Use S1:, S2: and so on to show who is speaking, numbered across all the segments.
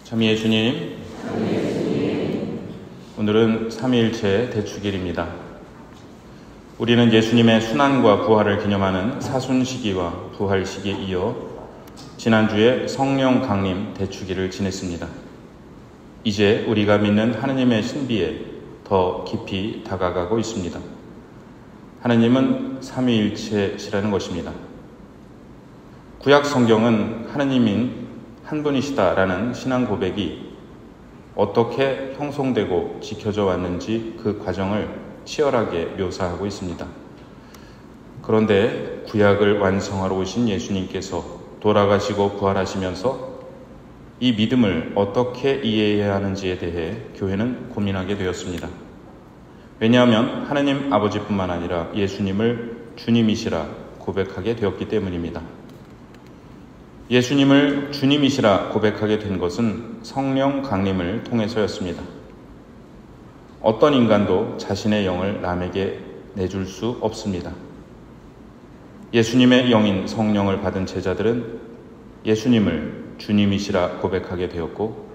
S1: 참 예수님, 오늘은 삼위일체 대축일입니다. 우리는 예수님의 순환과 부활을 기념하는 사순시기와 부활시기에 이어 지난주에 성령 강림 대축일을 지냈습니다. 이제 우리가 믿는 하느님의 신비에 더 깊이 다가가고 있습니다. 하느님은 삼위일체시라는 것입니다. 구약 성경은 하느님인 한 분이시다라는 신앙 고백이 어떻게 형성되고 지켜져 왔는지 그 과정을 치열하게 묘사하고 있습니다. 그런데 구약을 완성하러 오신 예수님께서 돌아가시고 부활하시면서 이 믿음을 어떻게 이해해야 하는지에 대해 교회는 고민하게 되었습니다. 왜냐하면 하느님 아버지뿐만 아니라 예수님을 주님이시라 고백하게 되었기 때문입니다. 예수님을 주님이시라 고백하게 된 것은 성령 강림을 통해서였습니다. 어떤 인간도 자신의 영을 남에게 내줄 수 없습니다. 예수님의 영인 성령을 받은 제자들은 예수님을 주님이시라 고백하게 되었고,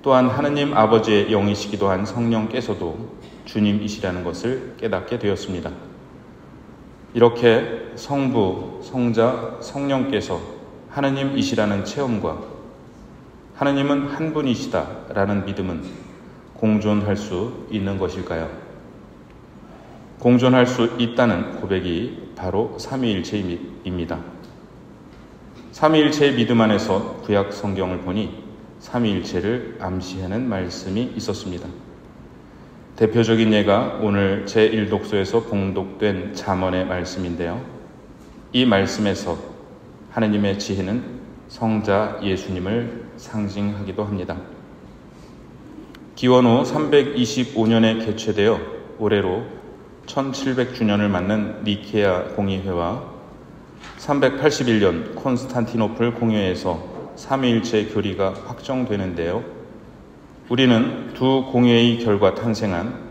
S1: 또한 하느님 아버지의 영이시기도 한 성령께서도 주님이시라는 것을 깨닫게 되었습니다. 이렇게 성부, 성자, 성령께서 하느님이시라는 체험과 하느님은 한 분이시다라는 믿음은 공존할 수 있는 것일까요? 공존할 수 있다는 고백이 바로 삼위일체입니다. 삼위일체의 믿음 안에서 구약 성경을 보니 삼위일체를 암시하는 말씀이 있었습니다. 대표적인 예가 오늘 제1독서에서 봉독된 잠언의 말씀인데요. 이 말씀에서 하느님의 지혜는 성자 예수님을 상징하기도 합니다. 기원 후 325년에 개최되어 올해로 1700주년을 맞는 니케아 공의회와 381년 콘스탄티노플 공회에서 삼위일체 교리가 확정되는데요. 우리는 두 공회의 결과 탄생한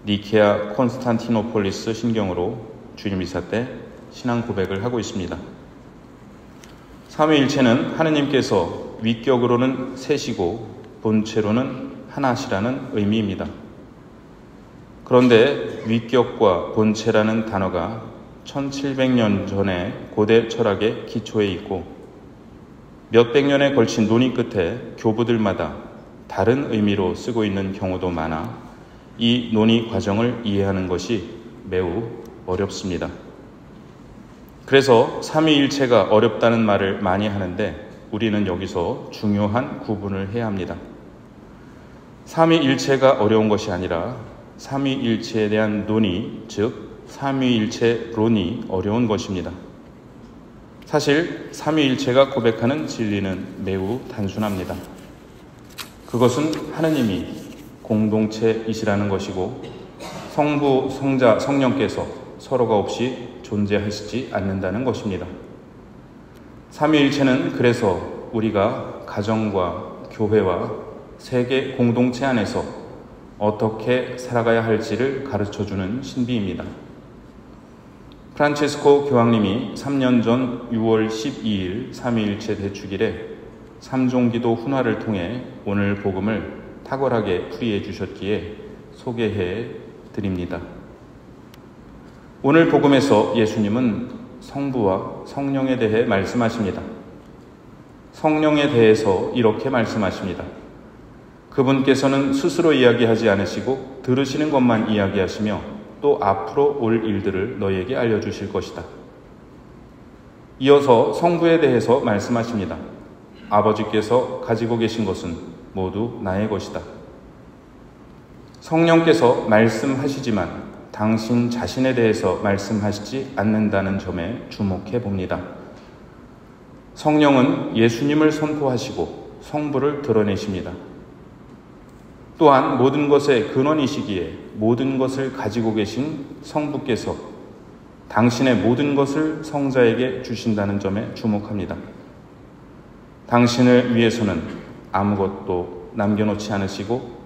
S1: 니케아 콘스탄티노폴리스 신경으로 주님이사 때 신앙 고백을 하고 있습니다. 삼위일체는 하느님께서 위격으로는 셋이고 본체로는 하나시라는 의미입니다. 그런데 위격과 본체라는 단어가 1700년 전에 고대 철학의 기초에 있고 몇백 년에 걸친 논의 끝에 교부들마다 다른 의미로 쓰고 있는 경우도 많아 이 논의 과정을 이해하는 것이 매우 어렵습니다. 그래서 삼위일체가 어렵다는 말을 많이 하는데 우리는 여기서 중요한 구분을 해야 합니다. 삼위일체가 어려운 것이 아니라 삼위일체에 대한 논의, 즉 삼위일체론이 어려운 것입니다. 사실 삼위일체가 고백하는 진리는 매우 단순합니다. 그것은 하느님이 공동체이시라는 것이고 성부, 성자, 성령께서 서로가 없이 존재하시지 않는다는 것입니다. 삼위일체는 그래서 우리가 가정과 교회와 세계 공동체 안에서 어떻게 살아가야 할지를 가르쳐주는 신비입니다. 프란체스코 교황님이 3년 전 6월 12일 삼위일체 대축일에 삼종기도 훈화를 통해 오늘 복음을 탁월하게 풀이해 주셨기에 소개해 드립니다. 오늘 복음에서 예수님은 성부와 성령에 대해 말씀하십니다. 성령에 대해서 이렇게 말씀하십니다. 그분께서는 스스로 이야기하지 않으시고 들으시는 것만 이야기하시며 또 앞으로 올 일들을 너희에게 알려주실 것이다. 이어서 성부에 대해서 말씀하십니다. 아버지께서 가지고 계신 것은 모두 나의 것이다. 성령께서 말씀하시지만 당신 자신에 대해서 말씀하시지 않는다는 점에 주목해 봅니다. 성령은 예수님을 선포하시고 성부를 드러내십니다. 또한 모든 것의 근원이시기에 모든 것을 가지고 계신 성부께서 당신의 모든 것을 성자에게 주신다는 점에 주목합니다. 당신을 위해서는 아무것도 남겨놓지 않으시고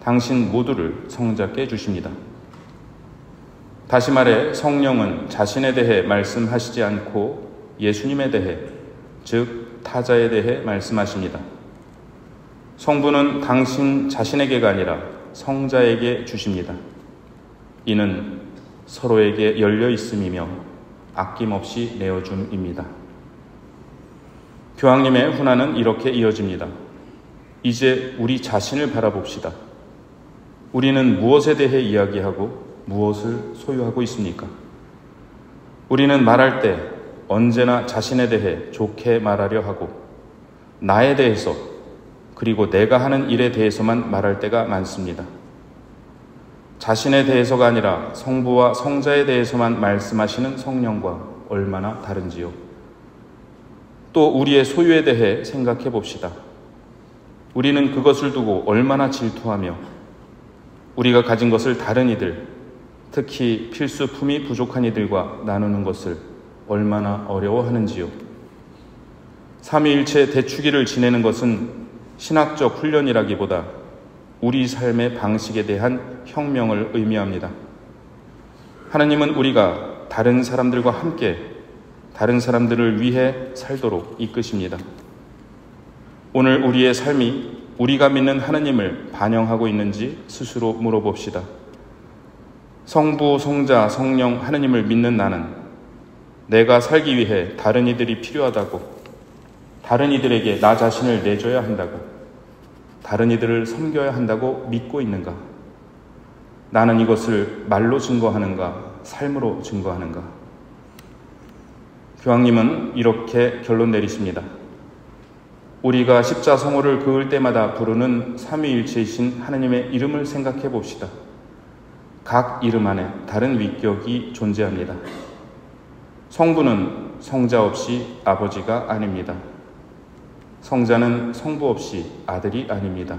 S1: 당신 모두를 성자께 주십니다. 다시 말해 성령은 자신에 대해 말씀하시지 않고 예수님에 대해, 즉 타자에 대해 말씀하십니다. 성부는 당신 자신에게가 아니라 성자에게 주십니다. 이는 서로에게 열려 있음이며 아낌없이 내어줌입니다. 교황님의 훈화는 이렇게 이어집니다. 이제 우리 자신을 바라봅시다. 우리는 무엇에 대해 이야기하고 무엇을 소유하고 있습니까? 우리는 말할 때 언제나 자신에 대해 좋게 말하려 하고 나에 대해서 그리고 내가 하는 일에 대해서만 말할 때가 많습니다. 자신에 대해서가 아니라 성부와 성자에 대해서만 말씀하시는 성령과 얼마나 다른지요. 또 우리의 소유에 대해 생각해 봅시다. 우리는 그것을 두고 얼마나 질투하며 우리가 가진 것을 다른 이들, 특히 필수품이 부족한 이들과 나누는 것을 얼마나 어려워하는지요. 삼위일체 대축일을 지내는 것은 신학적 훈련이라기보다 우리 삶의 방식에 대한 혁명을 의미합니다. 하나님은 우리가 다른 사람들과 함께 다른 사람들을 위해 살도록 이끄십니다. 오늘 우리의 삶이 우리가 믿는 하나님을 반영하고 있는지 스스로 물어봅시다. 성부, 성자, 성령 하나님을 믿는 나는 내가 살기 위해 다른 이들이 필요하다고, 다른 이들에게 나 자신을 내줘야 한다고, 다른 이들을 섬겨야 한다고 믿고 있는가? 나는 이것을 말로 증거하는가, 삶으로 증거하는가? 교황님은 이렇게 결론 내리십니다. 우리가 십자성호를 그을 때마다 부르는 삼위일체이신 하나님의 이름을 생각해 봅시다. 각 이름 안에 다른 위격이 존재합니다. 성부는 성자 없이 아버지가 아닙니다. 성자는 성부 없이 아들이 아닙니다.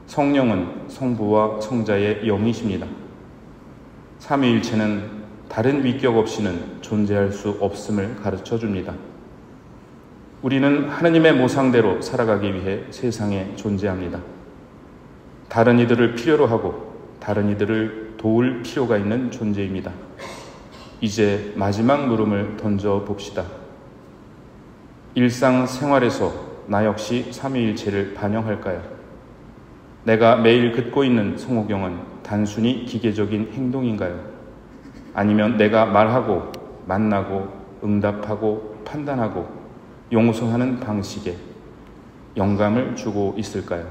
S1: 성령은 성부와 성자의 영이십니다. 삼위일체는 다른 위격 없이는 존재할 수 없음을 가르쳐 줍니다. 우리는 하나님의 모상대로 살아가기 위해 세상에 존재합니다. 다른 이들을 필요로 하고 다른 이들을 도울 필요가 있는 존재입니다. 이제 마지막 물음을 던져 봅시다. 일상생활에서 나 역시 삼위일체를 반영할까요? 내가 매일 긋고 있는 성호경은 단순히 기계적인 행동인가요? 아니면 내가 말하고 만나고 응답하고 판단하고 용서하는 방식에 영감을 주고 있을까요?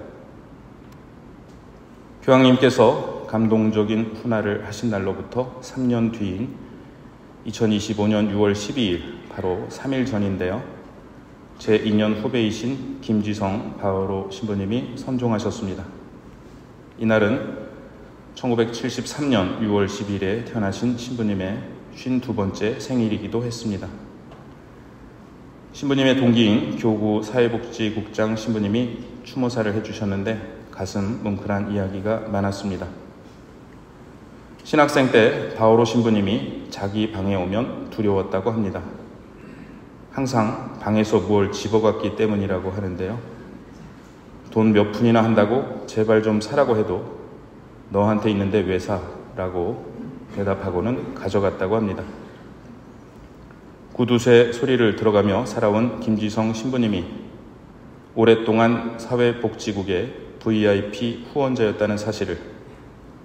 S1: 교황님께서 감동적인 훈화를 하신 날로부터 3년 뒤인 2025년 6월 12일, 바로 3일 전인데요. 제 2년 후배이신 김지성 바오로 신부님이 선종하셨습니다. 이날은 1973년 6월 10일에 태어나신 신부님의 52번째 생일이기도 했습니다. 신부님의 동기인 교구 사회복지국장 신부님이 추모사를 해주셨는데 가슴 뭉클한 이야기가 많았습니다. 신학생 때 바오로 신부님이 자기 방에 오면 두려웠다고 합니다. 항상 방에서 무얼 집어갔기 때문이라고 하는데요. 돈 몇 푼이나 한다고 제발 좀 사라고 해도 너한테 있는데 왜 사? 라고 대답하고는 가져갔다고 합니다. 구두쇠 소리를 들어가며 살아온 김지성 신부님이 오랫동안 사회복지국의 VIP 후원자였다는 사실을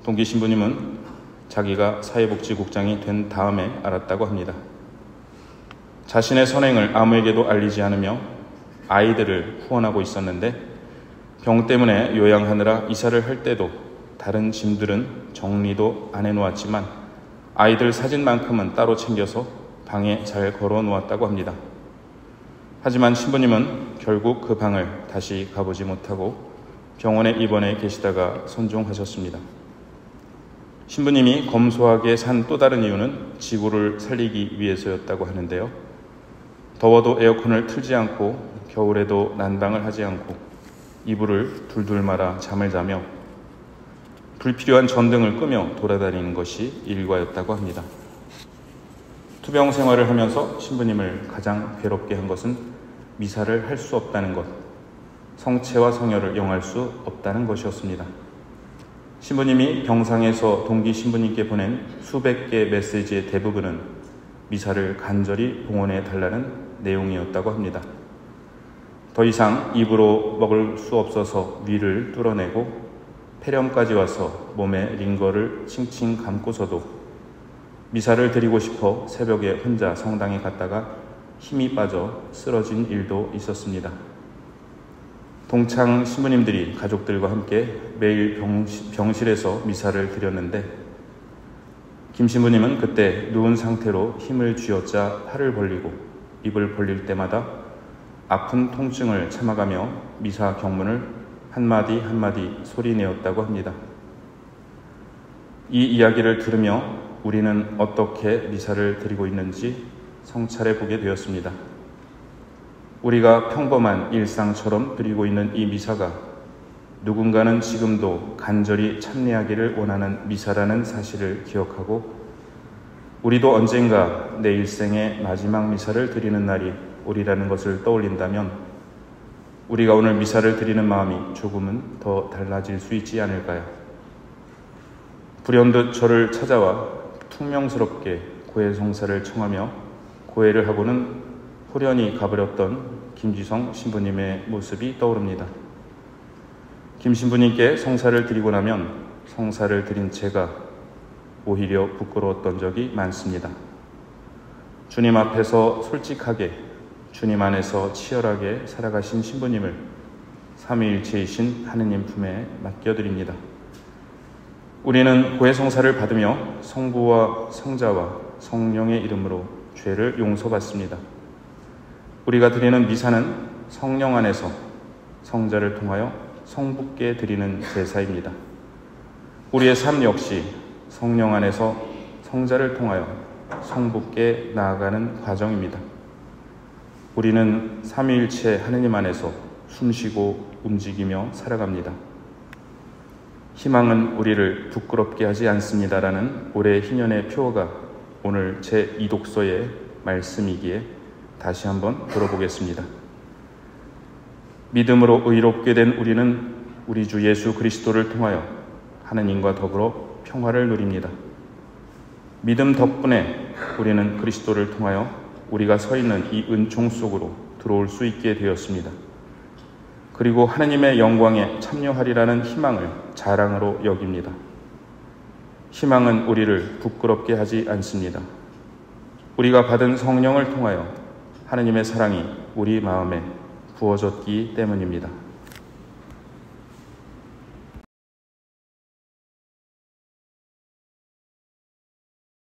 S1: 동기 신부님은 자기가 사회복지국장이 된 다음에 알았다고 합니다. 자신의 선행을 아무에게도 알리지 않으며 아이들을 후원하고 있었는데 병 때문에 요양하느라 이사를 할 때도 다른 짐들은 정리도 안 해놓았지만 아이들 사진만큼은 따로 챙겨서 방에 잘 걸어 놓았다고 합니다. 하지만 신부님은 결국 그 방을 다시 가보지 못하고 병원에 입원해 계시다가 선종하셨습니다. 신부님이 검소하게 산 또 다른 이유는 지구를 살리기 위해서였다고 하는데요. 더워도 에어컨을 틀지 않고 겨울에도 난방을 하지 않고 이불을 둘둘 말아 잠을 자며 불필요한 전등을 끄며 돌아다니는 것이 일과였다고 합니다. 투병 생활을 하면서 신부님을 가장 괴롭게 한 것은 미사를 할 수 없다는 것, 성체와 성혈을 영할 수 없다는 것이었습니다. 신부님이 병상에서 동기 신부님께 보낸 수백 개의 메시지의 대부분은 미사를 간절히 봉헌해 달라는 내용이었다고 합니다. 더 이상 입으로 먹을 수 없어서 위를 뚫어내고 폐렴까지 와서 몸에 링거를 칭칭 감고서도 미사를 드리고 싶어 새벽에 혼자 성당에 갔다가 힘이 빠져 쓰러진 일도 있었습니다. 동창 신부님들이 가족들과 함께 매일 병실에서 미사를 드렸는데 김 신부님은 그때 누운 상태로 힘을 쥐어짜 팔을 벌리고 입을 벌릴 때마다 아픈 통증을 참아가며 미사 경문을 한마디 한마디 소리내었다고 합니다. 이 이야기를 들으며 우리는 어떻게 미사를 드리고 있는지 성찰해 보게 되었습니다. 우리가 평범한 일상처럼 드리고 있는 이 미사가 누군가는 지금도 간절히 참여하기를 원하는 미사라는 사실을 기억하고 우리도 언젠가 내 일생의 마지막 미사를 드리는 날이 오리라는 것을 떠올린다면 우리가 오늘 미사를 드리는 마음이 조금은 더 달라질 수 있지 않을까요? 불현듯 저를 찾아와 퉁명스럽게 고해 성사를 청하며 고해를 하고는 호련히 가버렸던 김지성 신부님의 모습이 떠오릅니다. 김 신부님께 성사를 드리고 나면 성사를 드린 제가 오히려 부끄러웠던 적이 많습니다. 주님 앞에서 솔직하게 주님 안에서 치열하게 살아가신 신부님을 삼위일체이신 하느님 품에 맡겨드립니다. 우리는 고해 성사를 받으며 성부와 성자와 성령의 이름으로 죄를 용서받습니다. 우리가 드리는 미사는 성령 안에서 성자를 통하여 성부께 드리는 제사입니다. 우리의 삶 역시 성령 안에서 성자를 통하여 성부께 나아가는 과정입니다. 우리는 삼위일체 하느님 안에서 숨쉬고 움직이며 살아갑니다. 희망은 우리를 부끄럽게 하지 않습니다라는 올해 희년의 표어가 오늘 제2독서의 말씀이기에 다시 한번 들어보겠습니다. 믿음으로 의롭게 된 우리는 우리 주 예수 그리스도를 통하여 하느님과 더불어 평화를 누립니다. 믿음 덕분에 우리는 그리스도를 통하여 우리가 서 있는 이 은총 속으로 들어올 수 있게 되었습니다. 그리고 하느님의 영광에 참여하리라는 희망을 자랑으로 여깁니다. 희망은 우리를 부끄럽게 하지 않습니다. 우리가 받은 성령을 통하여 하느님의 사랑이 우리 마음에 부어졌기 때문입니다.